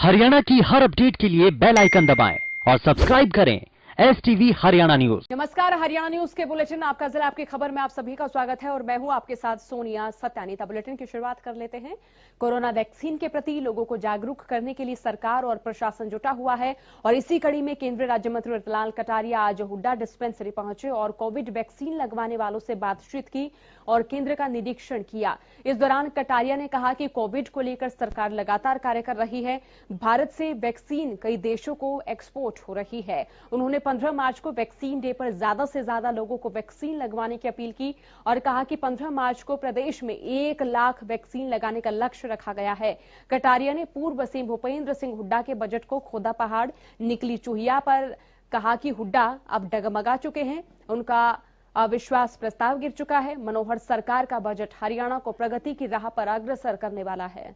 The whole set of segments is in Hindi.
हरियाणा की हर अपडेट के लिए बेल आइकन दबाएं और सब्सक्राइब करें STV हरियाणा न्यूज। नमस्कार, हरियाणा न्यूज के बुलेटिन आपका जिला आपकी खबर में आप सभी का स्वागत है और मैं हूं आपके साथ सोनिया सत्यानी। बुलेटिन की शुरुआत कर लेते हैं। कोरोना वैक्सीन के प्रति लोगों को जागरूक करने के लिए सरकार और प्रशासन जुटा हुआ है और इसी कड़ी में केंद्रीय राज्य मंत्री रतनलाल कटारिया आज हुड्डा डिस्पेंसरी पहुंचे और कोविड वैक्सीन लगवाने वालों से बातचीत की और केंद्र का निरीक्षण किया। इस दौरान कटारिया ने कहा कि कोविड को लेकर सरकार लगातार कार्य कर रही है। भारत से वैक्सीन कई देशों को एक्सपोर्ट हो रही है। उन्होंने 15 मार्च को वैक्सीन डे पर ज्यादा से ज्यादा लोगों को वैक्सीन लगवाने की अपील की और कहा कि 15 मार्च को प्रदेश में 1 लाख वैक्सीन लगाने का लक्ष्य रखा गया है। कटारिया ने पूर्व सीएम भूपेंद्र सिंह हुड्डा के बजट को खोदा पहाड़ निकली चूहिया पर कहा कि हुड्डा अब डगमगा चुके हैं, उनका अविश्वास प्रस्ताव गिर चुका है। मनोहर सरकार का बजट हरियाणा को प्रगति की राह पर अग्रसर करने वाला है।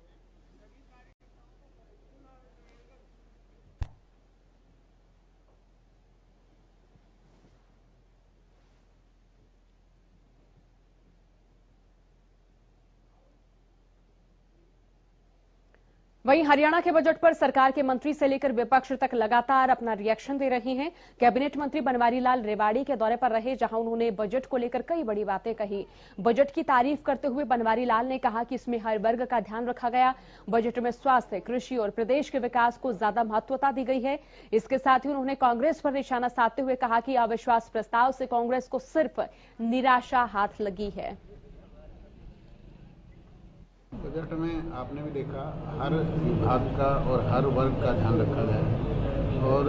वहीं हरियाणा के बजट पर सरकार के मंत्री से लेकर विपक्ष तक लगातार अपना रिएक्शन दे रहे हैं। कैबिनेट मंत्री बनवारी लाल रेवाड़ी के दौरे पर रहे, जहां उन्होंने बजट को लेकर कई बड़ी बातें कही। बजट की तारीफ करते हुए बनवारी लाल ने कहा कि इसमें हर वर्ग का ध्यान रखा गया। बजट में स्वास्थ्य, कृषि और प्रदेश के विकास को ज्यादा महत्वता दी गई है। इसके साथ ही उन्होंने कांग्रेस पर निशाना साधते हुए कहा कि अविश्वास प्रस्ताव से कांग्रेस को सिर्फ निराशा हाथ लगी है। बजट में आपने भी देखा हर विभाग का और हर वर्ग का ध्यान रखा गया है और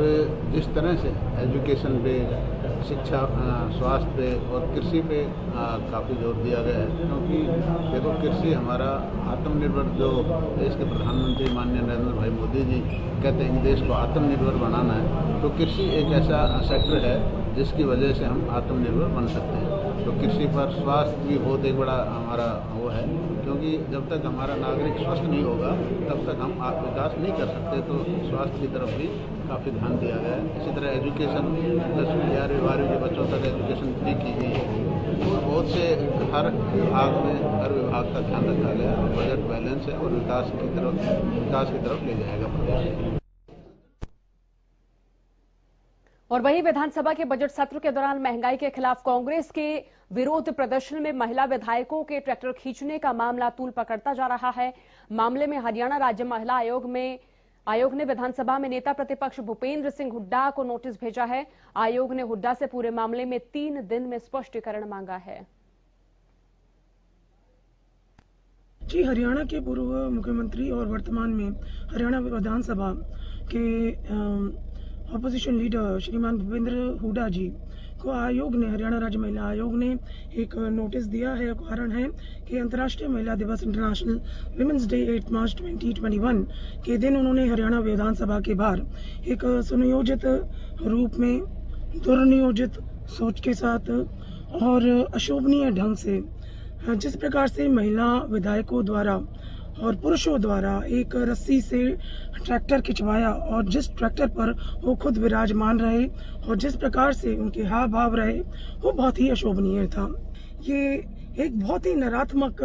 जिस तरह से एजुकेशन पे, शिक्षा, स्वास्थ्य पे और कृषि पे काफ़ी जोर दिया गया है, क्योंकि देखो कृषि हमारा आत्मनिर्भर, जो देश के प्रधानमंत्री माननीय नरेंद्र भाई मोदी जी कहते हैं कि देश को आत्मनिर्भर बनाना है, तो कृषि एक ऐसा सेक्टर है जिसकी वजह से हम आत्मनिर्भर बन सकते हैं। तो कृषि पर स्वास्थ्य भी बहुत एक बड़ा हमारा वो है, क्योंकि जब तक हमारा नागरिक स्वस्थ नहीं होगा तब तक हम विकास नहीं कर सकते। तो स्वास्थ्य की तरफ भी काफ़ी ध्यान दिया गया है। इसी तरह एजुकेशन 10वीं 11वीं 12वीं के बच्चों तक एजुकेशन फ्री की गई है और बहुत से हर विभाग में हर विभाग का ध्यान रखा गया। बजट बैलेंस है और विकास की तरफ ले जाएगा प्रदेश। और वहीं विधानसभा के बजट सत्र के दौरान महंगाई के खिलाफ कांग्रेस के विरोध प्रदर्शन में महिला विधायकों के ट्रैक्टर खींचने का मामला तूल पकड़ता जा रहा है। मामले में हरियाणा राज्य महिला आयोग ने विधानसभा में नेता प्रतिपक्ष भूपेंद्र सिंह हुड्डा को नोटिस भेजा है। आयोग ने हुड्डा से पूरे मामले में 3 दिन में स्पष्टीकरण मांगा है। जी, हरियाणा के पूर्व मुख्यमंत्री और वर्तमान में हरियाणा विधानसभा के अपोजिशन लीडर श्रीमान भूपेंद्र हुड्डा जी को आयोग ने, हरियाणा राज्य महिला आयोग ने एक नोटिस दिया है। कारण है कि अंतर्राष्ट्रीय महिला दिवस, इंटरनेशनल विमेंस डे 8 मार्च 2021 के दिन उन्होंने हरियाणा विधानसभा के बाहर एक सुनियोजित रूप में, दुर्नियोजित सोच के साथ और अशोभनीय ढंग से जिस प्रकार से महिला विधायकों द्वारा और पुरुषों द्वारा एक रस्सी से ट्रैक्टर खिंचवाया और जिस ट्रैक्टर पर वो खुद विराजमान रहे और जिस प्रकार से उनके हाव भाव रहे, वो बहुत ही अशोभनीय था। ये एक बहुत ही नकारात्मक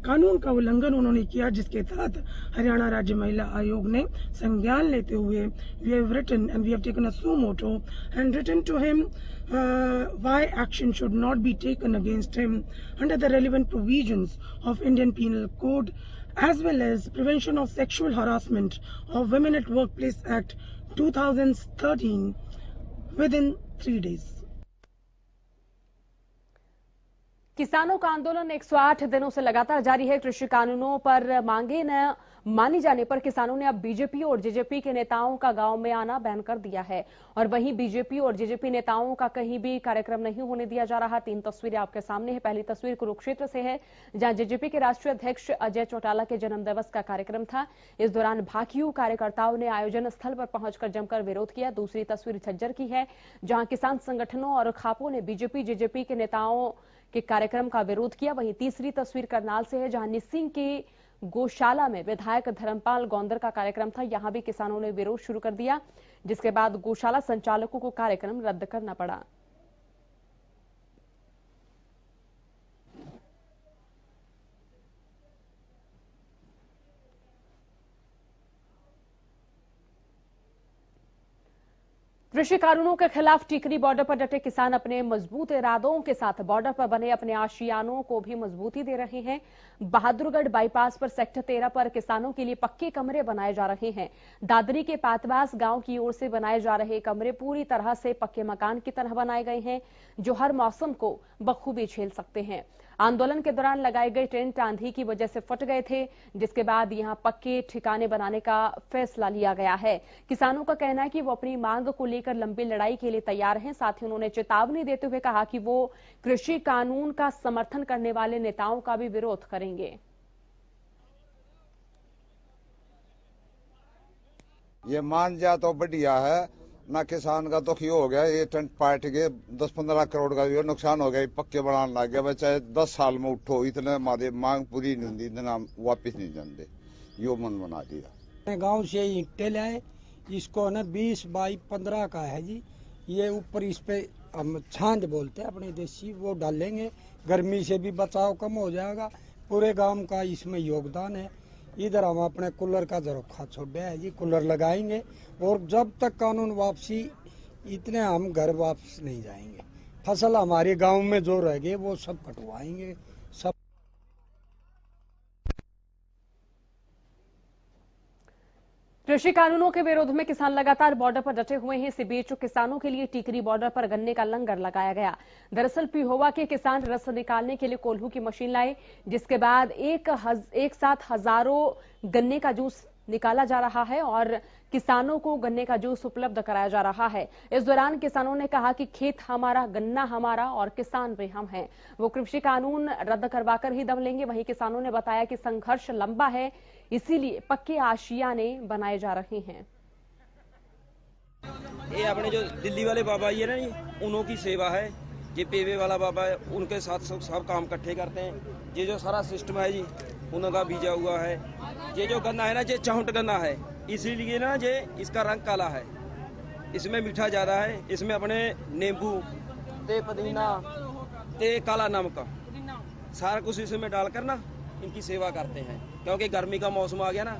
कानून का उल्लंघन उन्होंने किया, जिसके तहत हरियाणा राज्य महिला आयोग ने संज्ञान लेते हुए we have written and we have taken a suo motu and written to him why action should not be taken against him under the relevant provisions of Indian Penal Code as well as Prevention of Sexual Harassment of Women at Workplace Act 2013 within 3 days. किसानों का आंदोलन 108 दिनों से लगातार जारी है। कृषि कानूनों पर मांगे न मानी जाने पर किसानों ने अब बीजेपी और जेजेपी के नेताओं का गांव में आना बैन कर दिया है और वहीं बीजेपी और जेजेपी नेताओं का कहीं भी कार्यक्रम नहीं होने दिया जा रहा। 3 तस्वीरें आपके सामने है। पहली तस्वीर कुरुक्षेत्र से है, जहां जेजेपी के राष्ट्रीय अध्यक्ष अजय चौटाला के जन्मदिवस का कार्यक्रम था। इस दौरान भाकियू कार्यकर्ताओं ने आयोजन स्थल पर पहुंचकर जमकर विरोध किया। दूसरी तस्वीर झज्जर की है, जहां किसान संगठनों और खापों ने बीजेपी जेजेपी के नेताओं के कार्यक्रम का विरोध किया। वहीं तीसरी तस्वीर करनाल से है, जहां निसिंग के गौशाला में विधायक धर्मपाल गौंदर का कार्यक्रम था। यहां भी किसानों ने विरोध शुरू कर दिया, जिसके बाद गौशाला संचालकों को कार्यक्रम रद्द करना पड़ा। कृषि कानूनों के खिलाफ टिकरी बॉर्डर पर डटे किसान अपने मजबूत इरादों के साथ बॉर्डर पर बने अपने आशियानों को भी मजबूती दे रहे हैं। बहादुरगढ़ बाईपास पर सेक्टर 13 पर किसानों के लिए पक्के कमरे बनाए जा रहे हैं। दादरी के पातवास गांव की ओर से बनाए जा रहे कमरे पूरी तरह से पक्के मकान की तरह बनाए गए हैं, जो हर मौसम को बखूबी झेल सकते हैं। आंदोलन के दौरान लगाए गए टेंट आंधी की वजह से फट गए थे, जिसके बाद यहां पक्के ठिकाने बनाने का फैसला लिया गया है। किसानों का कहना है कि वो अपनी मांग को लेकर लंबी लड़ाई के लिए तैयार हैं। साथ ही उन्होंने चेतावनी देते हुए कहा कि वो कृषि कानून का समर्थन करने वाले नेताओं का भी विरोध करेंगे। ये मान जा तो बढ़िया है ना, किसान का तो क्यों हो गया, ये टेंट पार्ट के 10-15 करोड़ का भी नुकसान हो गया, पक्के बनाने लग गया। चाहे 10 साल में उठो, इतने हमारे मांग पूरी नहीं होती, इतना वापिस नहीं जानते, यो मन बना दिया। गांव से ईंटें लाए, इसको ना 20 बाई 15 का है जी। ये ऊपर इस पे हम छांद बोलते हैं अपने देसी, वो डालेंगे, गर्मी से भी बचाव कम हो जाएगा। पूरे गांव का इसमें योगदान है। इधर हम अपने कूलर का झरोखा छोड़ा है जी, कूलर लगाएंगे और जब तक कानून वापसी इतने हम घर वापस नहीं जाएंगे। फसल हमारे गांव में जो रह गए वो सब कटवाएंगे सब। कृषि कानूनों के विरोध में किसान लगातार बॉर्डर पर डटे हुए हैं। इसी बीच किसानों के लिए टिकरी बॉर्डर पर गन्ने का लंगर लगाया गया। दरअसल पिहोवा के किसान रस निकालने के लिए कोल्हू की मशीन लाए, जिसके बाद एक साथ हजारों गन्ने का जूस निकाला जा रहा है और किसानों को गन्ने का जूस उपलब्ध कराया जा रहा है। इस दौरान किसानों ने कहा कि खेत हमारा, गन्ना हमारा और किसान भी हम हैं। वो कृषि कानून रद्द करवाकर ही दम लेंगे। वहीं किसानों ने बताया कि संघर्ष लंबा है, इसीलिए पक्के आशियाने बनाए जा रहे हैं। ये अपने जो दिल्ली वाले बाबा ये ना, उन्हों की सेवा है। ये पेवे वाला बाबा है, उनके साथ सब काम इकट्ठे करते हैं। ये जो सारा सिस्टम है जी, उनका बीजा हुआ है। ये जो गन्ना है ना, ये चाहुट गन्ना है, इसीलिए ना ये इसका रंग काला है। इसमें मीठा ज्यादा है। इसमें अपने नींबू ते पुदीना ते काला नमक सारा कुछ इसमें डालकर ना इनकी सेवा करते हैं। क्योंकि गर्मी का मौसम आ गया ना,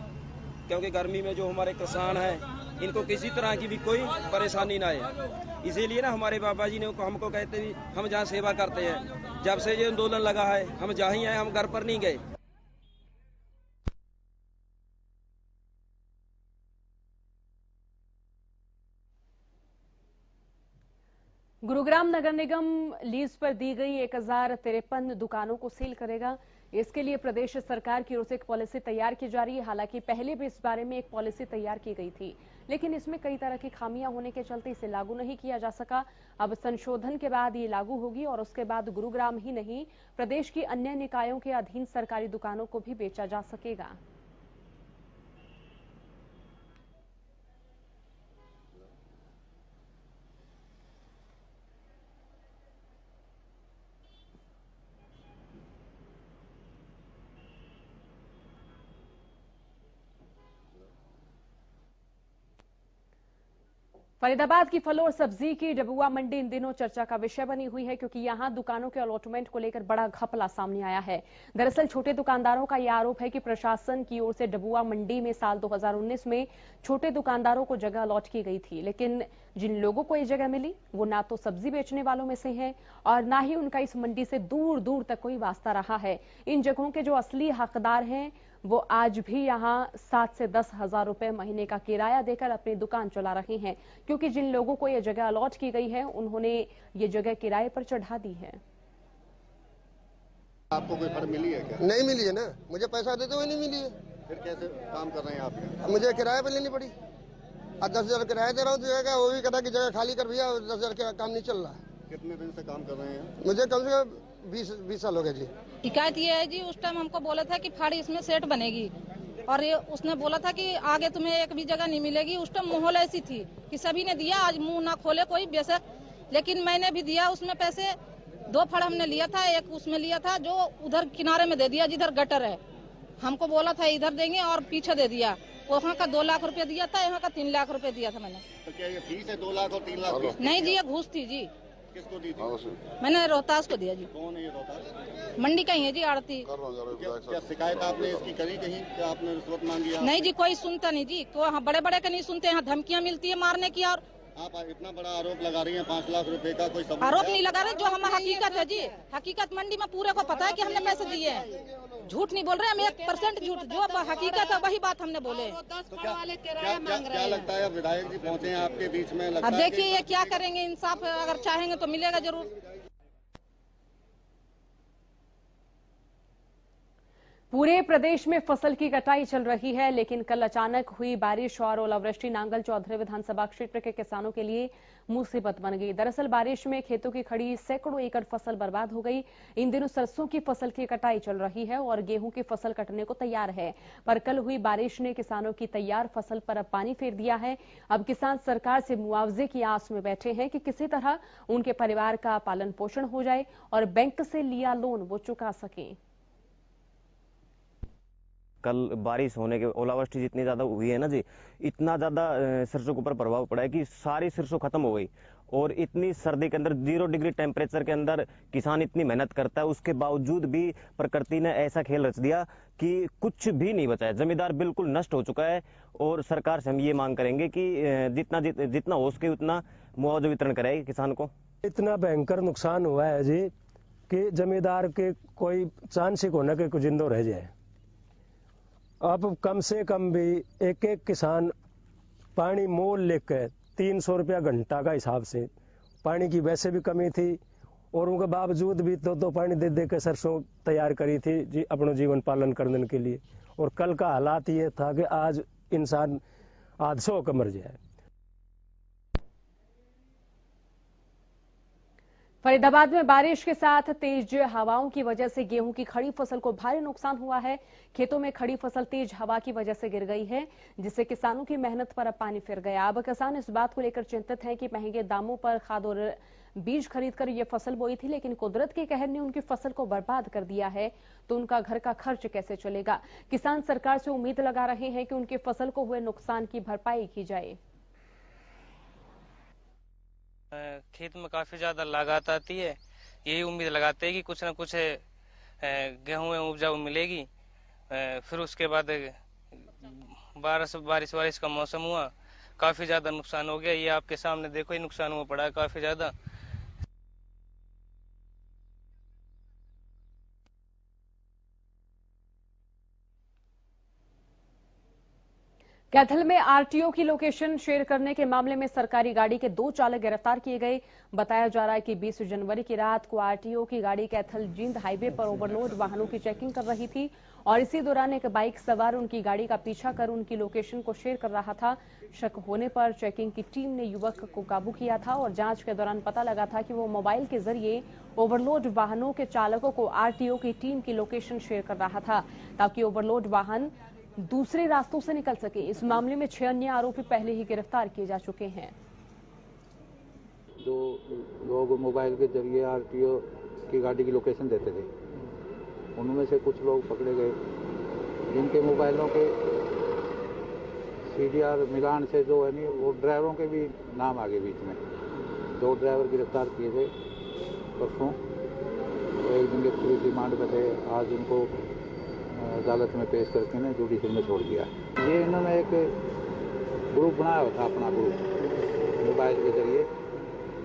क्योंकि गर्मी में जो हमारे किसान हैं, इनको किसी तरह की भी कोई परेशानी ना आए, इसीलिए ना हमारे बाबा जी ने हमको कहते भी हम जहाँ सेवा करते हैं। जब से ये आंदोलन लगा है, हम जहाँ ही आए, हम घर पर नहीं गए। गुरुग्राम नगर निगम लीज पर दी गई 1053 दुकानों को सील करेगा। इसके लिए प्रदेश सरकार की ओर से एक पॉलिसी तैयार की जा रही है। हालांकि पहले भी इस बारे में एक पॉलिसी तैयार की गई थी, लेकिन इसमें कई तरह की खामियां होने के चलते इसे लागू नहीं किया जा सका। अब संशोधन के बाद ये लागू होगी और उसके बाद गुरुग्राम ही नहीं, प्रदेश की अन्य निकायों के अधीन सरकारी दुकानों को भी बेचा जा सकेगा। फरीदाबाद की फल और सब्जी की डबुआ मंडी इन दिनों चर्चा का विषय बनी हुई है, क्योंकि यहां दुकानों के अलॉटमेंट को लेकर बड़ा घपला सामने आया है। दरअसल छोटे दुकानदारों का यह आरोप है कि प्रशासन की ओर से डबुआ मंडी में साल 2019 में छोटे दुकानदारों को जगह अलॉट की गई थी, लेकिन जिन लोगों को ये जगह मिली वो ना तो सब्जी बेचने वालों में से हैं और ना ही उनका इस मंडी से दूर दूर तक कोई वास्ता रहा है। इन जगहों के जो असली हकदार हैं वो आज भी यहाँ 7 से 10 हजार रुपए महीने का किराया देकर अपनी दुकान चला रहे हैं, क्योंकि जिन लोगों को यह जगह अलॉट की गई है उन्होंने ये जगह किराए पर चढ़ा दी है। आपको कोई फर्म मिली है क्या? नहीं मिली है ना, मुझे पैसा देते हुए नहीं मिली है। फिर कैसे काम कर रहे हैं आप यहाँ? मुझे किराए पर लेनी पड़ी। 10,000 किराया दे रहा हूँ, जगह वो भी कहता कि जगह खाली कर भैया, 10,000 का काम नहीं चल रहा है। कितने दिन से काम कर रहे हैं? मुझे कम से कम 20 साल हो गए जी। शिकायत ये है जी, उस टाइम हमको बोला था कि फाड़ी इसमें सेट बनेगी और ये उसने बोला था कि आगे तुम्हें एक भी जगह नहीं मिलेगी। उस टाइम माहौल ऐसी थी कि सभी ने दिया, आज मुंह ना खोले कोई बेशक, लेकिन मैंने भी दिया उसमें पैसे। 2 फड़ हमने लिया था, एक उसमें लिया था जो उधर किनारे में दे दिया जिधर गटर है। हमको बोला था इधर देंगे और पीछे दे दिया। वहाँ का 2 लाख रुपया दिया था, यहाँ का 3 लाख रुपया दिया था मैंने। तो क्या ये फीस है 2 लाख और 3 लाख? नहीं जी, ये घूस थी जी। किसको दी थी? मैंने रोहतास को दिया जी। कौन है ये रोहतास? मंडी का ही है जी, आड़ती। क्या शिकायत आपने इसकी करी कहीं? क्या आपने रिश्वत मांगी? नहीं जी, कोई सुनता नहीं जी। तो हाँ, बड़े बड़े का नहीं सुनते, यहाँ धमकियाँ मिलती है मारने की और आप इतना बड़ा आरोप लगा रही हैं 5 लाख रुपए का, कोई सबूत आरोप है? नहीं लगा रहे, जो हम हकीकत है जी, हकीकत मंडी में पूरे को पता है कि हमने पैसे दिए हैं, झूठ नहीं बोल रहे हम, 1% झूठ, जो हकीकत है वही बात हमने बोले। तो क्या लगता है विधायक जी पहुँचे हैं आपके बीच में? अब देखिए ये क्या करेंगे, इंसाफ अगर चाहेंगे तो मिलेगा जरूर। पूरे प्रदेश में फसल की कटाई चल रही है, लेकिन कल अचानक हुई बारिश और ओलावृष्टि नांगल चौधरी विधानसभा क्षेत्र के किसानों के लिए मुसीबत बन गई। दरअसल बारिश में खेतों की खड़ी सैकड़ों एकड़ फसल बर्बाद हो गई। इन दिनों सरसों की फसल की कटाई चल रही है और गेहूं की फसल कटने को तैयार है, पर कल हुई बारिश ने किसानों की तैयार फसल पर अब पानी फेर दिया है। अब किसान सरकार से मुआवजे की आस में बैठे हैं कि किसी तरह उनके परिवार का पालन पोषण हो जाए और बैंक से लिया लोन वो चुका सकें। कल बारिश होने के, ओलावृष्टि जितनी ज्यादा हुई है ना जी, इतना ज्यादा सरसों के ऊपर प्रभाव पड़ा है कि सारी सरसों खत्म हो गई। और इतनी सर्दी के अंदर 0 डिग्री टेम्परेचर के अंदर किसान इतनी मेहनत करता है, उसके बावजूद भी प्रकृति ने ऐसा खेल रच दिया कि कुछ भी नहीं बचा है। जमींदार बिल्कुल नष्ट हो चुका है और सरकार से हम ये मांग करेंगे कि जितना हो सके उतना मुआवजा वितरण कराए किसान को। इतना भयंकर नुकसान हुआ है जी कि जमींदार के कोई चांस ही को न कि जिंदो रह जाए। अब कम से कम भी एक किसान पानी मोल लेकर 300 रुपया घंटा का हिसाब से, पानी की वैसे भी कमी थी और उनके बावजूद भी तो पानी दे दे के सरसों तैयार करी थी जी अपना जीवन पालन करने के लिए। और कल का हालात ये था कि आज इंसान हादसों होकर मर जाए। फरीदाबाद में बारिश के साथ तेज हवाओं की वजह से गेहूं की खड़ी फसल को भारी नुकसान हुआ है। खेतों में खड़ी फसल तेज हवा की वजह से गिर गई है, जिससे किसानों की मेहनत पर अब पानी फिर गया। अब किसान इस बात को लेकर चिंतित हैं कि महंगे दामों पर खाद और बीज खरीदकर ये फसल बोई थी, लेकिन कुदरत के कहर ने उनकी फसल को बर्बाद कर दिया है, तो उनका घर का खर्च कैसे चलेगा। किसान सरकार से उम्मीद लगा रहे हैं कि उनकी फसल को हुए नुकसान की भरपाई की जाए। खेत में काफी ज्यादा लागत आती है, यही उम्मीद लगाते हैं कि कुछ न कुछ गेहूं में उपजाऊ मिलेगी। फिर उसके बाद बारिश का मौसम हुआ, काफी ज्यादा नुकसान हो गया। ये आपके सामने देखो, ये नुकसान हुआ पड़ा है काफी ज्यादा। कैथल में आरटीओ की लोकेशन शेयर करने के मामले में सरकारी गाड़ी के 2 चालक गिरफ्तार किए गए। बताया जा रहा है कि 20 जनवरी की रात को आरटीओ की गाड़ी कैथल जींद हाईवे पर ओवरलोड वाहनों की चेकिंग कर रही थी और इसी दौरान एक बाइक सवार उनकी गाड़ी का पीछा कर उनकी लोकेशन को शेयर कर रहा था। शक होने पर चेकिंग की टीम ने युवक को काबू किया था और जांच के दौरान पता लगा था कि वो मोबाइल के जरिए ओवरलोड वाहनों के चालकों को आरटीओ की टीम की लोकेशन शेयर कर रहा था, ताकि ओवरलोड वाहन दूसरे रास्तों से निकल सके। इस मामले में 6 अन्य आरोपी पहले ही गिरफ्तार किए जा चुके हैं। जो लोग मोबाइल के जरिए आरटीओ की गाड़ी की लोकेशन देते थे, उनमें से कुछ लोग पकड़े गए, जिनके मोबाइलों के सीडीआर मिलान से जो है नहीं, वो ड्राइवरों के भी नाम आगे बीच में। 2 ड्राइवर गिरफ्तार किए थे परसों, तो एक दिन के पुलिस रिमांड पे थे। आज उनको अदालत में पेश करके ने जुडिशल में छोड़ दिया। ये इन्होंने एक ग्रुप बनाया था, अपना ग्रुप, मोबाइल के जरिए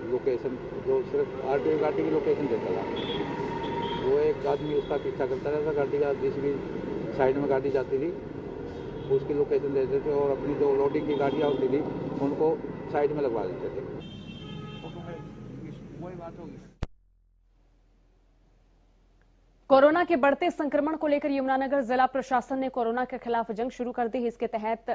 लोकेशन, जो सिर्फ आरटीओ गाड़ी की लोकेशन देता था। वो एक आदमी उसका पीछा करता रहता, गाड़ी का जिस भी साइड में गाड़ी जाती थी उसकी लोकेशन देते थे और अपनी जो लोडिंग की गाड़ियाँ होती थी उनको साइड में लगवा देते थे। वही बात होगी। कोरोना के बढ़ते संक्रमण को लेकर यमुनानगर जिला प्रशासन ने कोरोना के खिलाफ जंग शुरू कर दी। इसके तहत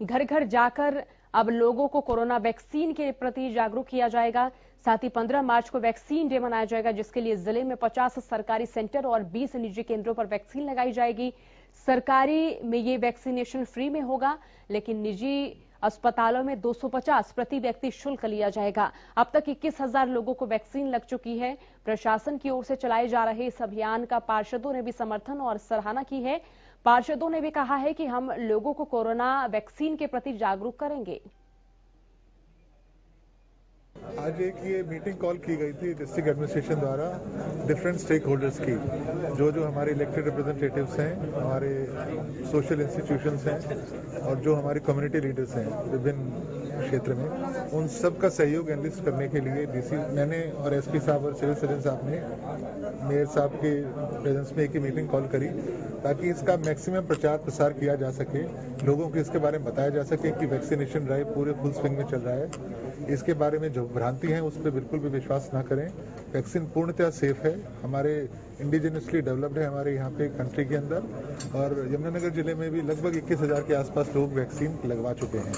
घर घर जाकर अब लोगों को कोरोना वैक्सीन के प्रति जागरूक किया जाएगा। साथ ही 15 मार्च को वैक्सीन डे मनाया जाएगा, जिसके लिए जिले में 50 सरकारी सेंटर और 20 निजी केंद्रों पर वैक्सीन लगाई जाएगी। सरकारी में ये वैक्सीनेशन फ्री में होगा, लेकिन निजी अस्पतालों में 250 प्रति व्यक्ति शुल्क लिया जाएगा। अब तक 21,000 लोगों को वैक्सीन लग चुकी है। प्रशासन की ओर से चलाए जा रहे इस अभियान का पार्षदों ने भी समर्थन और सराहना की है। पार्षदों ने भी कहा है कि हम लोगों को कोरोना वैक्सीन के प्रति जागरूक करेंगे। आज एक ये मीटिंग कॉल की गई थी डिस्ट्रिक्ट एडमिनिस्ट्रेशन द्वारा डिफरेंट स्टेक होल्डर्स की, जो हमारे इलेक्टेड रिप्रेजेंटेटिव्स हैं, हमारे सोशल इंस्टीट्यूशंस हैं और जो हमारे कम्युनिटी लीडर्स हैं विभिन्न क्षेत्र में, उन सब का सहयोग एनलिस्ट करने के लिए डीसी मैंने और एसपी साहब और सिविल सर्जन साहब ने मेयर साहब के प्रेजेंस में एक ही मीटिंग कॉल करी ताकि इसका मैक्सिमम प्रचार प्रसार किया जा सके, लोगों को इसके बारे में बताया जा सके कि वैक्सीनेशन ड्राइव पूरे फुल स्विंग में चल रहा है। इसके बारे में जो भ्रांति है उस पर बिल्कुल भी विश्वास ना करें। वैक्सीन पूर्णतः सेफ है, हमारे इंडिजिनसली डेवलप्ड है हमारे यहाँ पे कंट्री के अंदर, और यमुनानगर जिले में भी लगभग 21,000 के आसपास लोग वैक्सीन लगवा चुके हैं।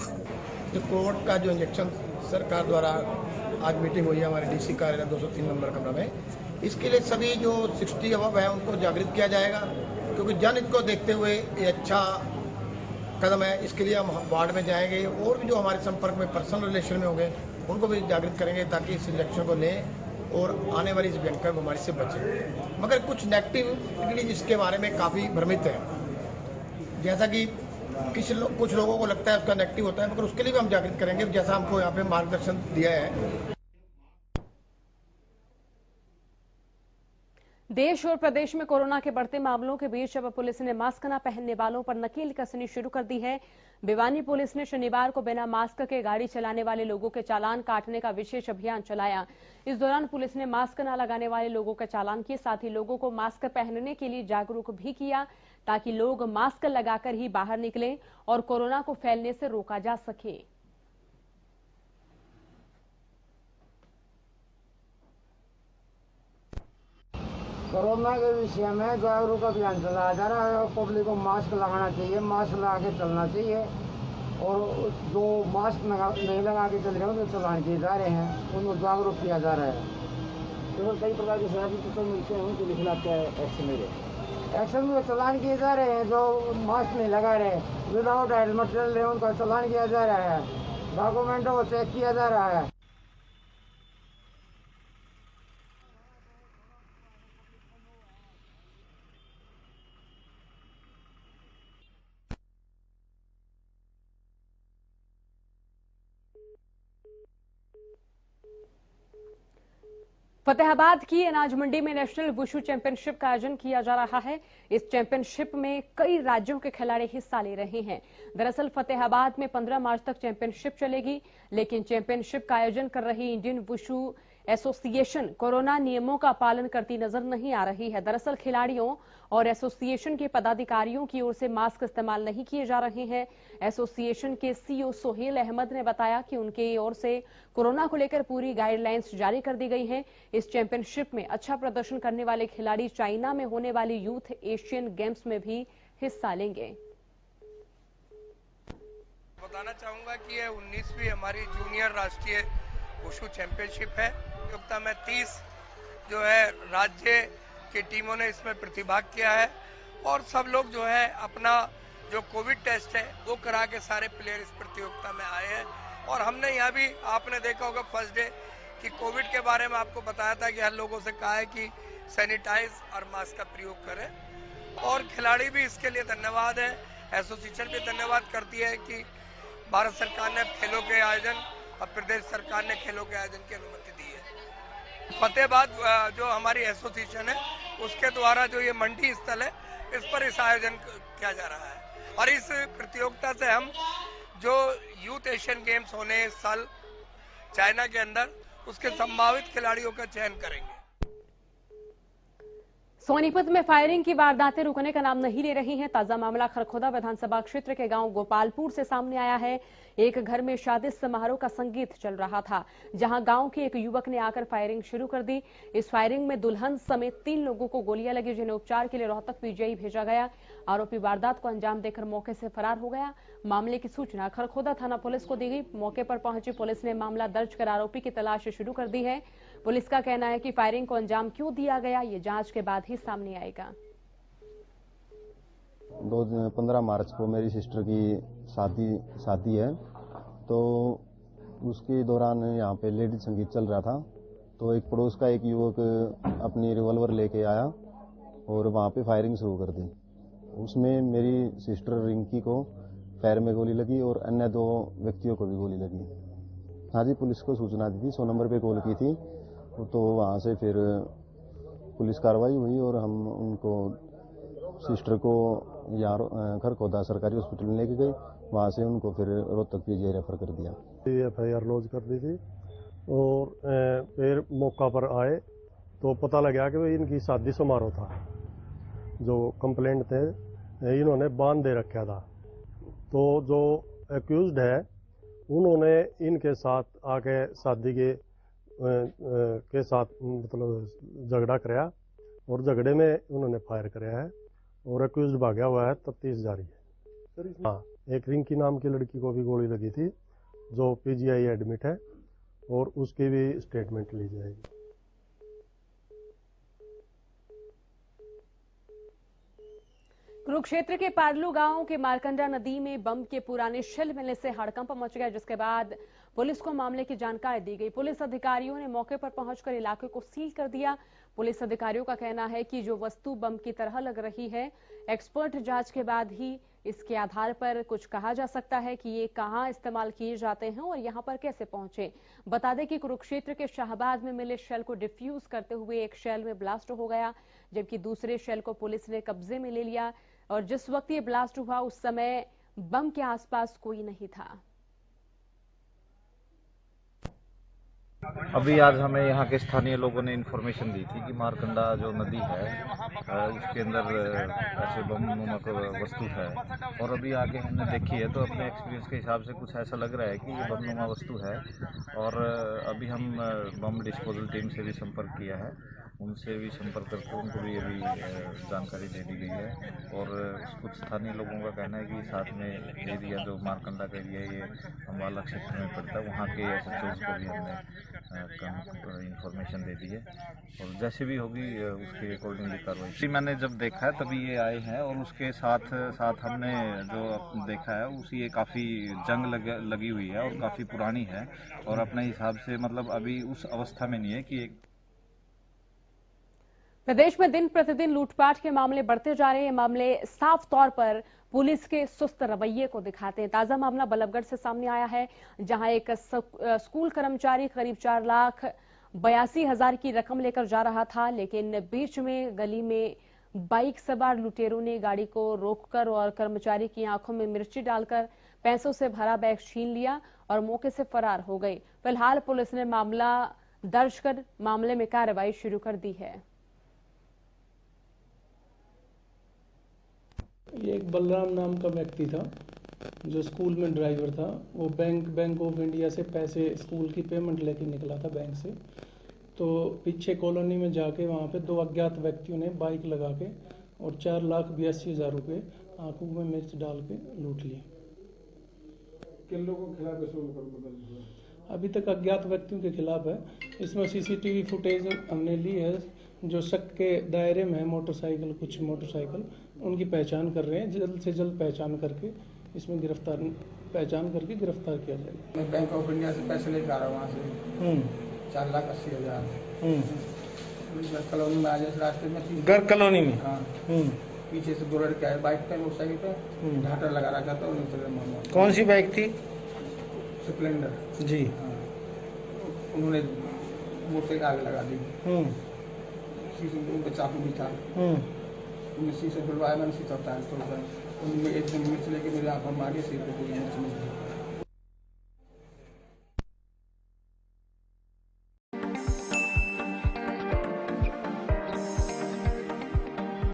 जो कोविड का जो इंजेक्शन सरकार द्वारा आज मीटिंग हुई है हमारे डीसी कार्यालय 203 नंबर कमरा में, इसके लिए सभी जो 60 अबव है उनको जागृत किया जाएगा, क्योंकि जनहित को देखते हुए ये अच्छा कदम है। इसके लिए हम वार्ड में जाएंगे और भी जो हमारे संपर्क में पर्सनल रिलेशन में होंगे उनको भी जागृत करेंगे ताकि इस इंजेक्शन को लें और आने वाली इस भयंकर बीमारी से बचें। मगर कुछ नेगेटिविटी इसके बारे में काफ़ी भ्रमित है, जैसा कि कुछ लोगों को लगता है उसका नेगेटिव होता है, मगर उसके लिए भी हम जागृत करेंगे जैसा हमको यहाँ पे मार्गदर्शन दिया है। देश और प्रदेश में कोरोना के बढ़ते मामलों के बीच अब पुलिस ने मास्क न पहनने वालों पर नकेल कसनी शुरू कर दी है। भिवानी पुलिस ने शनिवार को बिना मास्क के गाड़ी चलाने वाले लोगों के चालान काटने का विशेष अभियान चलाया। इस दौरान पुलिस ने मास्क न लगाने वाले लोगों के चालान किए, साथ ही लोगों को मास्क पहनने के लिए जागरूक भी किया ताकि लोग मास्क लगाकर ही बाहर निकलें और कोरोना को फैलने से रोका जा सके। कोरोना के विषय में जागरूक अभियान चलाया जा रहा है और पब्लिक को मास्क लगाना चाहिए, मास्क लगा के चलना चाहिए, और जो मास्क नहीं लगा के चल रहे हैं उनको चलान किए जा रहे हैं, उनको जागरूक किया जा रहा है। तो कई प्रकार के शराबी मिलते हैं, उनके खिलाफ क्या एक्शन ले रहे? एक्शन में चलान किए जा रहे हैं। जो मास्क नहीं लगा रहे, विदाउट हेलमेट चल रहे हैं, उनका चलान किया जा रहा है, डॉक्यूमेंटों को चेक किया जा रहा है। फतेहाबाद की अनाज मंडी में नेशनल वुशु चैंपियनशिप का आयोजन किया जा रहा है। इस चैंपियनशिप में कई राज्यों के खिलाड़ी हिस्सा ले रहे हैं। दरअसल फतेहाबाद में 15 मार्च तक चैंपियनशिप चलेगी, लेकिन चैंपियनशिप का आयोजन कर रही इंडियन वुशु एसोसिएशन कोरोना नियमों का पालन करती नजर नहीं आ रही है। दरअसल खिलाड़ियों और एसोसिएशन के पदाधिकारियों की ओर से मास्क इस्तेमाल नहीं किए जा रहे हैं। एसोसिएशन के सीईओ सोहेल अहमद ने बताया कि उनकी ओर से कोरोना को लेकर पूरी गाइडलाइंस जारी कर दी गई हैं। इस चैंपियनशिप में अच्छा प्रदर्शन करने वाले खिलाड़ी चाइना में होने वाली यूथ एशियन गेम्स में भी हिस्सा लेंगे। बताना चाहूंगा कि यह 19वीं हमारी जूनियर राष्ट्रीय वुशु चैंपियनशिप है। प्रतियोगिता में 30 जो है राज्य की टीमों ने इसमें प्रतिभाग किया है, और सब लोग जो है अपना जो कोविड टेस्ट है वो करा के सारे प्लेयर इस प्रतियोगिता में आए हैं। और हमने यहाँ भी आपने देखा होगा फर्स्ट डे कि कोविड के बारे में आपको बताया था कि हर लोगों से कहा है कि सैनिटाइज और मास्क का प्रयोग करें, और खिलाड़ी भी इसके लिए धन्यवाद है। एसोसिएशन भी धन्यवाद करती है कि भारत सरकार ने खेलों के आयोजन और प्रदेश सरकार ने खेलों के आयोजन की अनुमति दी है। फतेहाबाद जो हमारी एसोसिएशन है उसके द्वारा जो ये मंडी स्थल है इस पर इस आयोजन किया जा रहा है, और इस प्रतियोगिता से हम जो यूथ एशियन गेम्स होने इस साल चाइना के अंदर उसके संभावित खिलाड़ियों का चयन करेंगे। सोनीपत में फायरिंग की वारदातें रुकने का नाम नहीं ले रही हैं। ताजा मामला खरखोदा विधानसभा क्षेत्र के गांव गोपालपुर से सामने आया है। एक घर में शादी समारोह का संगीत चल रहा था, जहां गांव के एक युवक ने आकर फायरिंग शुरू कर दी। इस फायरिंग में दुल्हन समेत 3 लोगों को गोलियां लगी, जिन्हें उपचार के लिए रोहतक पीजीआई भेजा गया। आरोपी वारदात को अंजाम देकर मौके से फरार हो गया। मामले की सूचना खरखोदा थाना पुलिस को दी गई। मौके पर पहुंची पुलिस ने मामला दर्ज कर आरोपी की तलाश शुरू कर दी है। पुलिस का कहना है कि फायरिंग को अंजाम क्यों दिया गया, ये जांच के बाद ही सामने आएगा। 15 मार्च को मेरी सिस्टर की शादी है, तो उसके दौरान यहाँ पे लेडीज संगीत चल रहा था, तो एक पड़ोस का एक युवक अपनी रिवॉल्वर लेके आया और वहाँ पे फायरिंग शुरू कर दी। उसमें मेरी सिस्टर रिंकी को पैर में गोली लगी और अन्य 2 व्यक्तियों को भी गोली लगी। हाँ जी, पुलिस को सूचना दी थी, 100 नंबर पे कॉल की थी, तो वहाँ से फिर पुलिस कार्रवाई हुई और हम उनको सिस्टर को यहाँ खरखोदा सरकारी हॉस्पिटल में लेके गई, वहाँ से उनको फिर रोहतक पीजीआई रेफर कर दिया। FIR लॉन्च कर दी थी और फिर मौका पर आए तो पता लगा कि इनकी शादी समारोह था। जो कंप्लेंट थे इन्होंने बांध दे रखा था, तो जो एक्यूज्ड है उन्होंने इनके साथ आके शादी के साथ मतलब झगड़ा कराया और झगड़े में उन्होंने फायर कराया है और एक्यूज्ड भागा हुआ है, तफ्तीश जारी है। हाँ, एक रिंकी नाम की लड़की को भी गोली लगी थी जो पीजीआई एडमिट है और उसकी भी स्टेटमेंट ली जाएगी। कुरुक्षेत्र के पाडलू गांव के मारकंडा नदी में बम के पुराने शेल मिलने से हड़कंप मच गया, जिसके बाद पुलिस को मामले की जानकारी दी गई। पुलिस अधिकारियों ने मौके पर पहुंचकर इलाके को सील कर दिया। पुलिस अधिकारियों का कहना है कि जो वस्तु बम की तरह लग रही है, एक्सपर्ट जांच के बाद ही इसके आधार पर कुछ कहा जा सकता है कि ये कहां इस्तेमाल किए जाते हैं और यहां पर कैसे पहुंचे। बता दें कि कुरुक्षेत्र के शाहबाद में मिले शेल को डिफ्यूज करते हुए एक शेल में ब्लास्ट हो गया, जबकि दूसरे शेल को पुलिस ने कब्जे में ले लिया और जिस वक्त ये ब्लास्ट हुआ उस समय बम के आसपास कोई नहीं था। अभी आज हमें यहाँ के स्थानीय लोगों ने इन्फॉर्मेशन दी थी कि मारकंडा जो नदी है उसके अंदर ऐसे बम नुमा वस्तु है, और अभी आगे हमने देखी है तो अपने एक्सपीरियंस के हिसाब से कुछ ऐसा लग रहा है कि ये बम नुमा वस्तु है। और अभी हम बम डिस्पोजल टीम से भी संपर्क किया है, उनसे भी संपर्क करके उनको भी अभी जानकारी दे दी गई है। और कुछ स्थानीय लोगों का कहना है कि साथ में एरिया जो मारकंडा का एरिया ये अम्बाला क्षेत्र में पड़ता है, वहाँ के SHOs को भी हमने इंफॉर्मेशन दे दी है और जैसे भी होगी उसके अकॉर्डिंगली कार्रवाई। मैंने जब देखा है तभी ये आए हैं और उसके साथ साथ हमने जो देखा है उसी ये काफ़ी जंग लगी हुई है और काफ़ी पुरानी है और अपने हिसाब से मतलब अभी उस अवस्था में नहीं है कि एक। प्रदेश में दिन प्रतिदिन लूटपाट के मामले बढ़ते जा रहे हैं। मामले साफ तौर पर पुलिस के सुस्त रवैये को दिखाते हैं। ताजा मामला बल्लभगढ़ से सामने आया है, जहां एक स्कूल कर्मचारी करीब 4,82,000 की रकम लेकर जा रहा था, लेकिन बीच में गली में बाइक सवार लुटेरों ने गाड़ी को रोककर और कर्मचारी की आंखों में मिर्ची डालकर पैसों से भरा बैग छीन लिया और मौके से फरार हो गए। फिलहाल पुलिस ने मामला दर्ज कर मामले में कार्रवाई शुरू कर दी है। ये एक बलराम नाम का व्यक्ति था जो स्कूल में ड्राइवर था। वो बैंक ऑफ इंडिया से पैसे स्कूल की पेमेंट लेके निकला था बैंक से। तो पीछे कॉलोनी में जाके वहाँ पे 2 अज्ञात व्यक्तियों ने बाइक लगा के और 4,82,000 रुपये आंखों में मिर्च डाल के लूट लिए। किन लोगों के खिलाफ अभी तक अज्ञात व्यक्तियों के खिलाफ है। इसमें CCTV फुटेज हमने ली है। जो शक के दायरे में है मोटरसाइकिल, कुछ मोटरसाइकिल, उनकी पहचान कर रहे हैं। जल्द से जल्द पहचान करके इसमें गिरफ्तार किया जाएगा। मैं बैंक ऑफ इंडिया से पैसे लेकर आ रहा हूँ वहाँ से 4,80,000 कॉलोनी में आ जाए रास्ते में घर कॉलोनी में। हाँ, पीछे से 2 लड़के आए बाइक पे, मोटरसाइकिल पे ढाटर लगा रखा था। कौन सी बाइक थी? स्प्लेंडर जी। हाँ, उन्होंने मोटरसाइकिल आगे लगा दी। उनका चाकू भी था, उन्हें शीशे खुलवाया, मैंने शीशा उतार तोड़ दिया। उनमें एक दिन मिर्च लेके मेरे आंखों में मारी, सिर पे पूरी मिर्च।